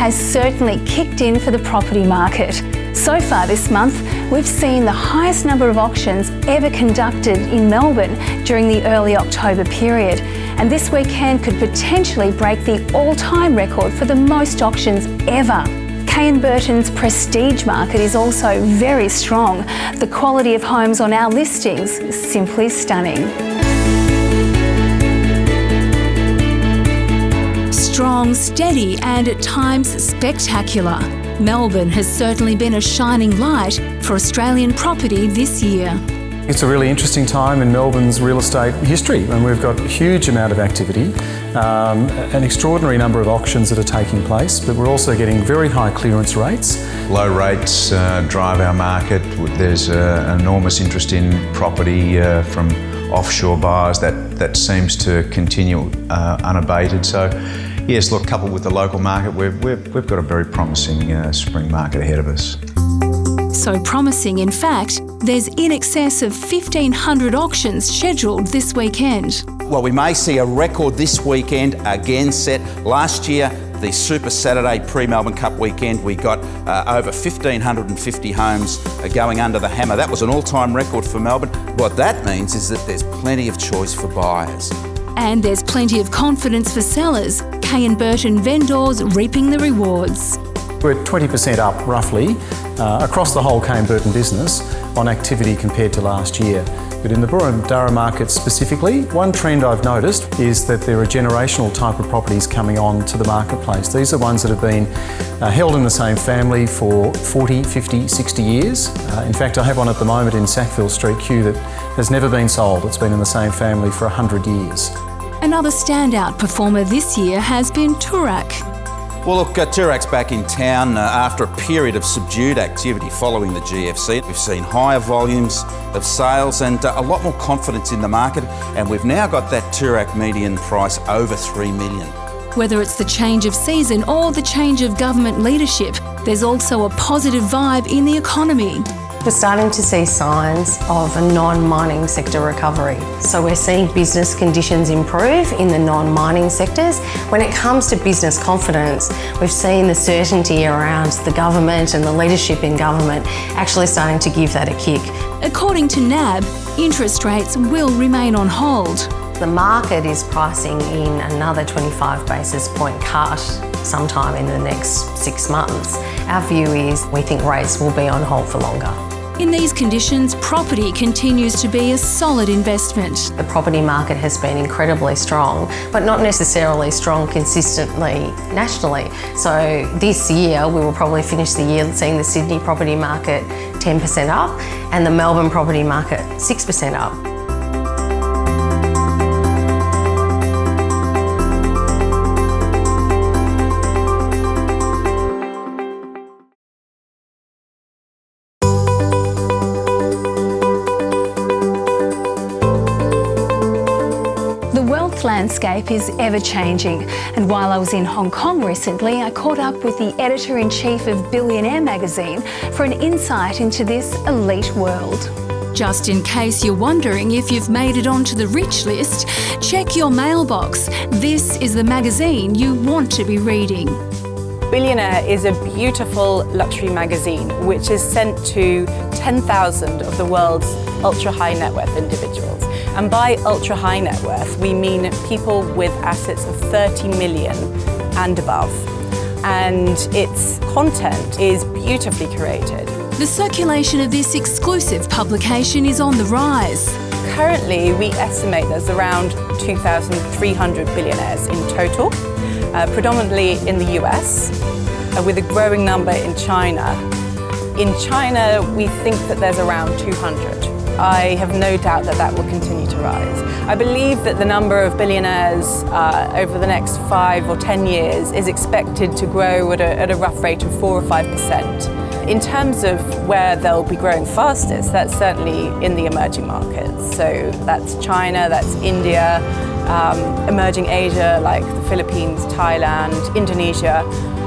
has certainly kicked in for the property market. So far this month, we've seen the highest number of auctions ever conducted in Melbourne during the early October period. And this weekend could potentially break the all-time record for the most auctions ever. Burton's prestige market is also very strong. The quality of homes on our listings is simply stunning. Strong, steady and at times spectacular. Melbourne has certainly been a shining light for Australian property this year. It's a really interesting time in Melbourne's real estate history, and we've got a huge amount of activity, an extraordinary number of auctions that are taking place, but we're also getting very high clearance rates. Low rates drive our market. There's an enormous interest in property from offshore buyers that seems to continue unabated. So, yes, look, coupled with the local market, we've got a very promising spring market ahead of us. So promising, in fact, there's in excess of 1,500 auctions scheduled this weekend. Well, we may see a record this weekend again set. Last year, the Super Saturday pre-Melbourne Cup weekend, we got over 1,550 homes going under the hammer. That was an all-time record for Melbourne. What that means is that there's plenty of choice for buyers. And there's plenty of confidence for sellers. Burton vendors reaping the rewards. We're 20% up, roughly, across the whole Burton business on activity compared to last year. But in the Burton market specifically, one trend I've noticed is that there are generational type of properties coming on to the marketplace. These are ones that have been held in the same family for 40, 50, 60 years. In fact, I have one at the moment in Sackville Street, Kew, that has never been sold. It's been in the same family for 100 years. Another standout performer this year has been Toorak. Well, look, Toorak's back in town after a period of subdued activity following the GFC. We've seen higher volumes of sales and a lot more confidence in the market, and we've now got that Toorak median price over $3 million. Whether it's the change of season or the change of government leadership, there's also a positive vibe in the economy. We're starting to see signs of a non-mining sector recovery. So we're seeing business conditions improve in the non-mining sectors. When it comes to business confidence, we've seen the certainty around the government and the leadership in government actually starting to give that a kick. According to NAB, interest rates will remain on hold. The market is pricing in another 25 basis point cut sometime in the next 6 months. Our view is we think rates will be on hold for longer. In these conditions, property continues to be a solid investment. The property market has been incredibly strong, but not necessarily strong consistently nationally. So this year, we will probably finish the year seeing the Sydney property market 10% up and the Melbourne property market 6% up. Landscape is ever-changing, and while I was in Hong Kong recently, I caught up with the editor-in-chief of Billionaire magazine for an insight into this elite world. Just in case you're wondering if you've made it onto the rich list, check your mailbox. This is the magazine you want to be reading. Billionaire is a beautiful luxury magazine which is sent to 10,000 of the world's ultra-high net worth individuals. And by ultra-high net worth, we mean people with assets of 30 million and above. And its content is beautifully curated. The circulation of this exclusive publication is on the rise. Currently, we estimate there's around 2,300 billionaires in total, predominantly in the US, with a growing number in China. In China, we think that there's around 200. I have no doubt that that will continue to rise. I believe that the number of billionaires over the next 5 or 10 years is expected to grow at a rough rate of 4 or 5%. In terms of where they'll be growing fastest, that's certainly in the emerging markets. So that's China, that's India, emerging Asia like the Philippines, Thailand, Indonesia.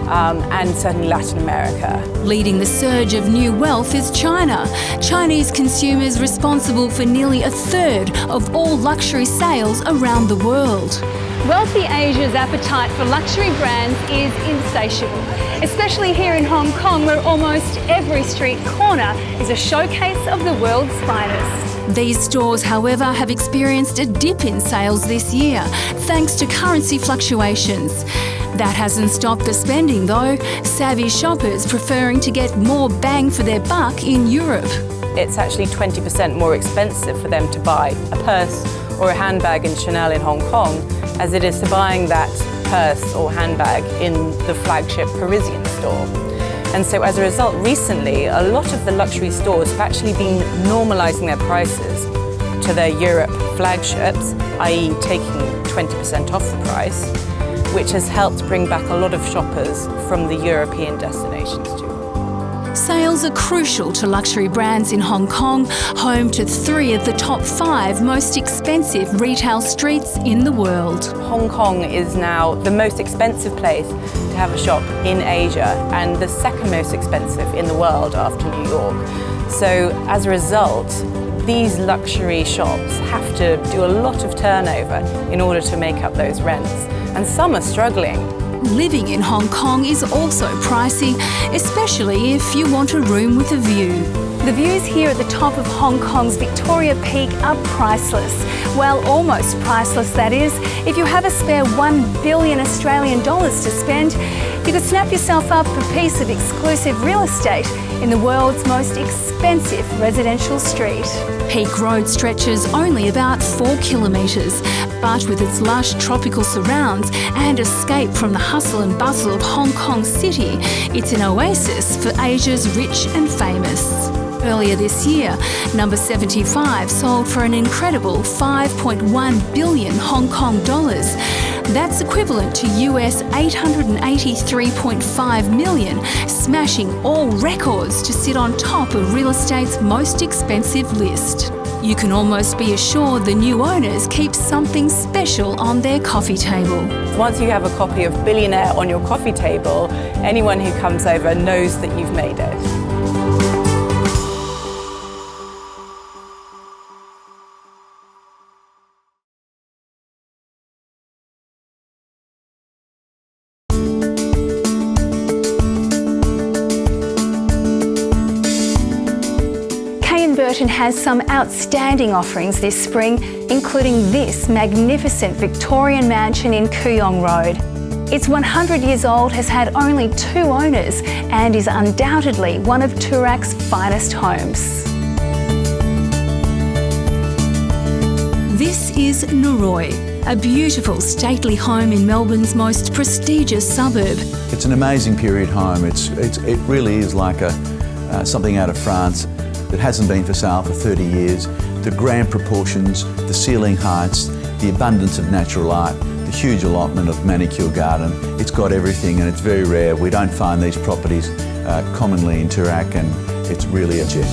and certainly Latin America. Leading the surge of new wealth is China. Chinese consumers responsible for nearly a third of all luxury sales around the world. Wealthy Asia's appetite for luxury brands is insatiable, especially here in Hong Kong, where almost every street corner is a showcase of the world's finest. These stores, however, have experienced a dip in sales this year, thanks to currency fluctuations. That hasn't stopped the spending though, savvy shoppers preferring to get more bang for their buck in Europe. It's actually 20% more expensive for them to buy a purse or a handbag in Chanel in Hong Kong as it is to buying that purse or handbag in the flagship Parisian store. And so as a result, recently, a lot of the luxury stores have actually been normalising their prices to their Europe flagships, i.e. taking 20% off the price, which has helped bring back a lot of shoppers from the European destinations too. Sales are crucial to luxury brands in Hong Kong, home to 3 of the top 5 most expensive retail streets in the world. Hong Kong is now the most expensive place to have a shop in Asia and the second most expensive in the world after New York. So as a result, these luxury shops have to do a lot of turnover in order to make up those rents, and some are struggling. Living in Hong Kong is also pricey, especially if you want a room with a view. The views here at the top of Hong Kong's Victoria Peak are priceless. Well, almost priceless, that is. If you have a spare $1 billion Australian dollars to spend, you could snap yourself up a piece of exclusive real estate in the world's most expensive residential street. Peak Road stretches only about 4 kilometres, but with its lush tropical surrounds and escape from the hustle and bustle of Hong Kong City, it's an oasis for Asia's rich and famous. Earlier this year, number 75 sold for an incredible 5.1 billion Hong Kong dollars. That's equivalent to US 883.5 million, smashing all records to sit on top of real estate's most expensive list. You can almost be assured the new owners keep something special on their coffee table. Once you have a copy of Billionaire on your coffee table, anyone who comes over knows that you've made it. Burton has some outstanding offerings this spring, including this magnificent Victorian mansion in Kooyong Road. It's 100 years old, has had only 2 owners, and is undoubtedly one of Turak's finest homes. This is Noroi, a beautiful stately home in Melbourne's most prestigious suburb. It's an amazing period home. It really is like something out of France that hasn't been for sale for 30 years. The grand proportions, the ceiling heights, the abundance of natural light, the huge allotment of manicure garden. It's got everything and it's very rare. We don't find these properties commonly in Turak, and it's really a gem.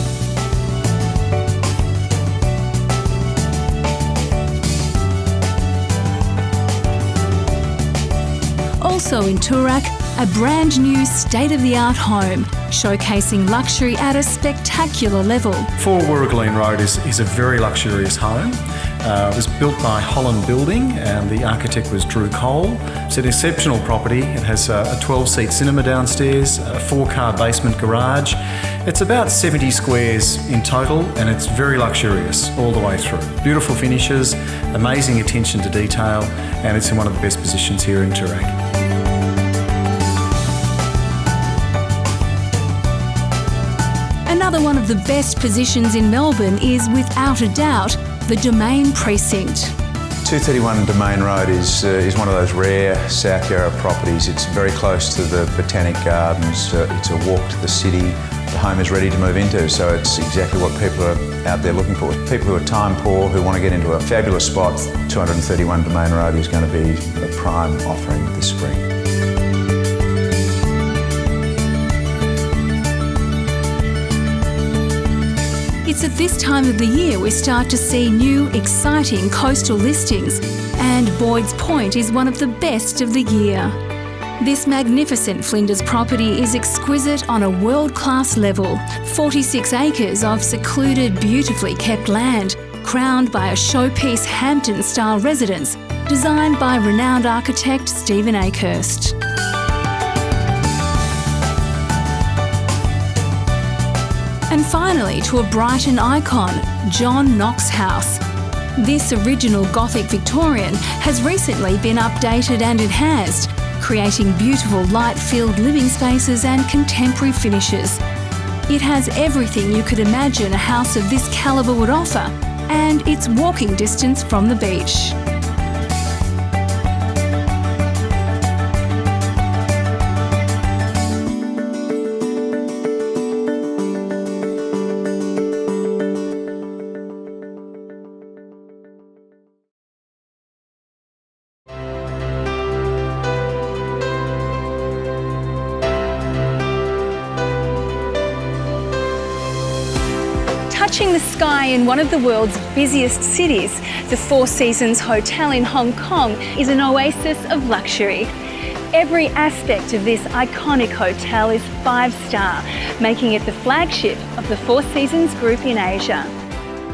Also in Turak, a brand new state-of-the-art home, showcasing luxury at a spectacular level. 4 Warragleen Road is a very luxurious home. It was built by Holland Building and the architect was Drew Cole. It's an exceptional property. It has a 12-seat cinema downstairs, a 4-car basement garage. It's about 70 squares in total and it's very luxurious all the way through. Beautiful finishes, amazing attention to detail, and it's in one of the best positions here in Turak. Another one of the best positions in Melbourne is, without a doubt, the Domain Precinct. 231 Domain Road is one of those rare South Yarra properties. It's very close to the Botanic Gardens. It's a walk to the city. The home is ready to move into, so it's exactly what people are out there looking for. People who are time poor, who want to get into a fabulous spot, 231 Domain Road is going to be a prime offering this spring. It's at this time of the year we start to see new, exciting coastal listings, and Boyd's Point is one of the best of the year. This magnificent Flinders property is exquisite on a world-class level. 46 acres of secluded, beautifully kept land, crowned by a showpiece Hampton-style residence designed by renowned architect Stephen Akehurst. And finally, to a Brighton icon, John Knox House. This original Gothic Victorian has recently been updated and enhanced, creating beautiful light-filled living spaces and contemporary finishes. It has everything you could imagine a house of this calibre would offer, and it's walking distance from the beach. Touching the sky in one of the world's busiest cities, the Four Seasons Hotel in Hong Kong is an oasis of luxury. Every aspect of this iconic hotel is 5-star, making it the flagship of the Four Seasons Group in Asia.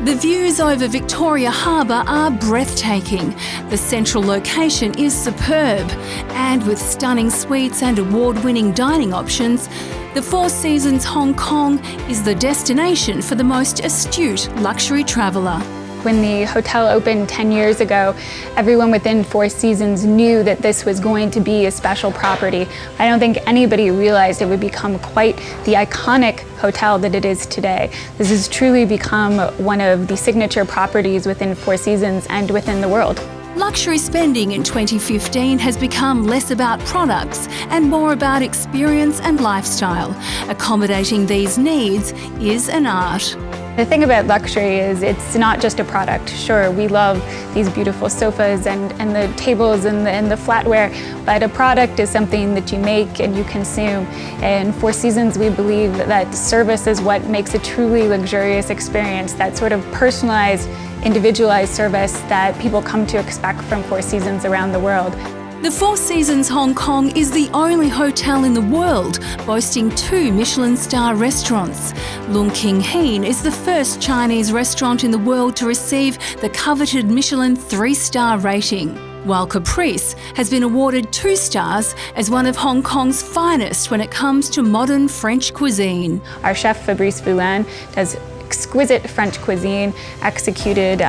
The views over Victoria Harbour are breathtaking. The central location is superb, and with stunning suites and award-winning dining options, the Four Seasons Hong Kong is the destination for the most astute luxury traveller. When the hotel opened 10 years ago, everyone within Four Seasons knew that this was going to be a special property. I don't think anybody realized it would become quite the iconic hotel that it is today. This has truly become one of the signature properties within Four Seasons and within the world. Luxury spending in 2015 has become less about products and more about experience and lifestyle. Accommodating these needs is an art. The thing about luxury is it's not just a product. Sure, we love these beautiful sofas and the tables and the flatware, but a product is something that you make and you consume. And Four Seasons, we believe that service is what makes a truly luxurious experience, that sort of personalized, individualized service that people come to expect from Four Seasons around the world. The Four Seasons Hong Kong is the only hotel in the world boasting 2 Michelin star restaurants. Lung King Heen is the first Chinese restaurant in the world to receive the coveted Michelin 3-star rating, while Caprice has been awarded 2 stars as one of Hong Kong's finest when it comes to modern French cuisine. Our chef Fabrice Foulin does exquisite French cuisine executed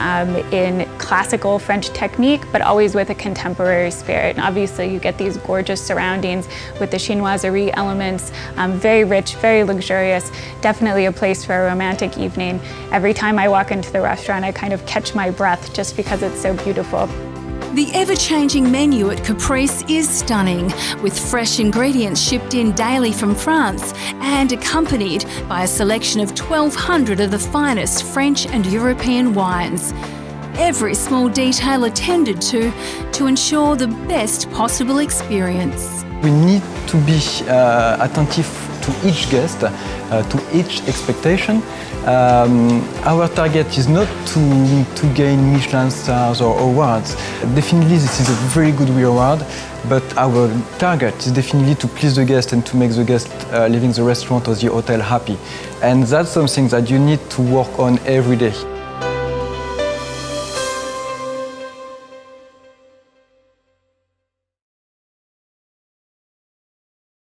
in classical French technique, but always with a contemporary spirit. And obviously you get these gorgeous surroundings with the chinoiserie elements, very rich, very luxurious, definitely a place for a romantic evening. Every time I walk into the restaurant, I kind of catch my breath just because it's so beautiful. The ever-changing menu at Caprice is stunning, with fresh ingredients shipped in daily from France and accompanied by a selection of 1,200 of the finest French and European wines. Every small detail attended to ensure the best possible experience. We need to be attentive to each guest, to each expectation. Our target is not to gain Michelin stars or awards. Definitely this is a very good reward, but our target is definitely to please the guest and to make the guest leaving the restaurant or the hotel happy. And that's something that you need to work on every day.